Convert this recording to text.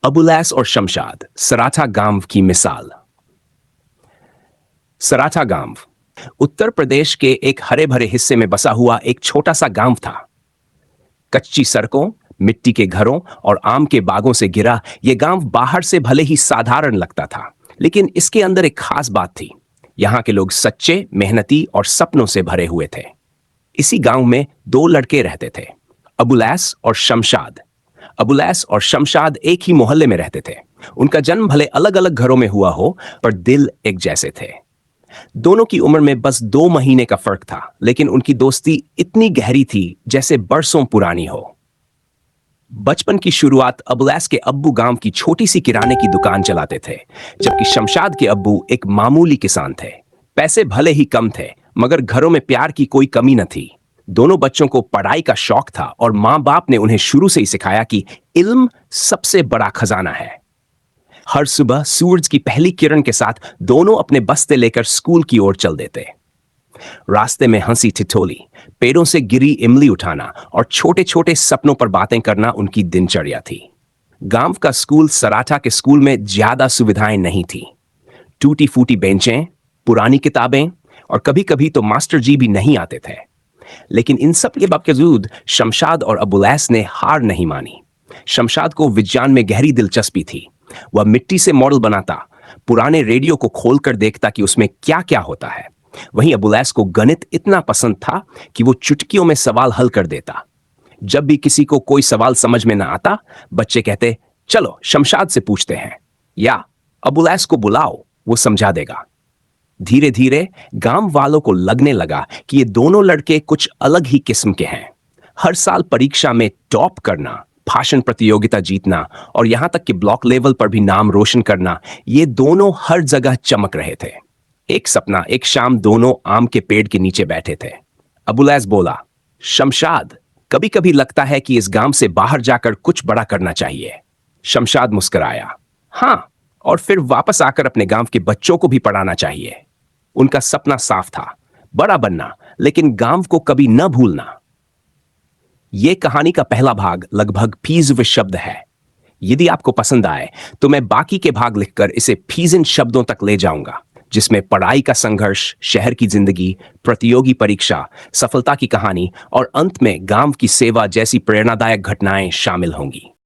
अबुलैस और शमशाद, सराथा गांव की मिसाल। सराथा गांव उत्तर प्रदेश के एक हरे भरे हिस्से में बसा हुआ एक छोटा सा गांव था। कच्ची सड़कों, मिट्टी के घरों और आम के बागों से घिरा यह गांव बाहर से भले ही साधारण लगता था, लेकिन इसके अंदर एक खास बात थी। यहां के लोग सच्चे, मेहनती और सपनों से भरे हुए थे। इसी गांव में दो लड़के रहते थे, अबुलैस और शमशाद। अबुलैस और शमशाद एक ही मोहल्ले में रहते थे। उनका जन्म भले अलग अलग घरों में हुआ हो, पर दिल एक जैसे थे। दोनों की उम्र में बस 2 महीने का फर्क था, लेकिन उनकी दोस्ती इतनी गहरी थी जैसे बरसों पुरानी हो। बचपन की शुरुआत अबुलैस के अब्बू गांव की छोटी सी किराने की दुकान चलाते थे, जबकि शमशाद के अब्बू एक मामूली किसान थे। पैसे भले ही कम थे, मगर घरों में प्यार की कोई कमी न थी। दोनों बच्चों को पढ़ाई का शौक था और माँ बाप ने उन्हें शुरू से ही सिखाया कि इल्म सबसे बड़ा खजाना है। हर सुबह सूरज की पहली किरण के साथ दोनों अपने बस्ते लेकर स्कूल की ओर चल देते। रास्ते में हंसी ठिठोली, पेड़ों से गिरी इमली उठाना और छोटे छोटे सपनों पर बातें करना उनकी दिनचर्या थी। गांव का स्कूल सराठा के स्कूल में ज्यादा सुविधाएं नहीं थी। टूटी फूटी बेंचें, पुरानी किताबें और कभी कभी तो मास्टर जी भी नहीं आते थे। लेकिन इन सब के बावजूद शमशाद और अबुलैस ने हार नहीं मानी। शमशाद को विज्ञान में गहरी दिलचस्पी थी। वह मिट्टी से मॉडल बनाता, पुराने रेडियो को खोलकर देखता कि उसमें क्या क्या होता है। वहीं अबुलैस को गणित इतना पसंद था कि वो चुटकियों में सवाल हल कर देता। जब भी किसी को कोई सवाल समझ में ना आता, बच्चे कहते, चलो शमशाद से पूछते हैं, या अबुलैस को बुलाओ, वो समझा देगा। धीरे धीरे गांव वालों को लगने लगा कि ये दोनों लड़के कुछ अलग ही किस्म के हैं। हर साल परीक्षा में टॉप करना, भाषण प्रतियोगिता जीतना और यहां तक कि ब्लॉक लेवल पर भी नाम रोशन करना, ये दोनों हर जगह चमक रहे थे। एक सपना, एक शाम दोनों आम के पेड़ के नीचे बैठे थे। अबुलैस बोला, शमशाद, कभी कभी लगता है कि इस गांव से बाहर जाकर कुछ बड़ा करना चाहिए। शमशाद मुस्कुराया, हाँ, और फिर वापस आकर अपने गांव के बच्चों को भी पढ़ाना चाहिए। उनका सपना साफ था, बड़ा बनना, लेकिन गांव को कभी न भूलना। यह कहानी का पहला भाग लगभग फीसद शब्द है। यदि आपको पसंद आए तो मैं बाकी के भाग लिखकर इसे फीसद शब्दों तक ले जाऊंगा, जिसमें पढ़ाई का संघर्ष, शहर की जिंदगी, प्रतियोगी परीक्षा, सफलता की कहानी और अंत में गांव की सेवा जैसी प्रेरणादायक घटनाएं शामिल होंगी।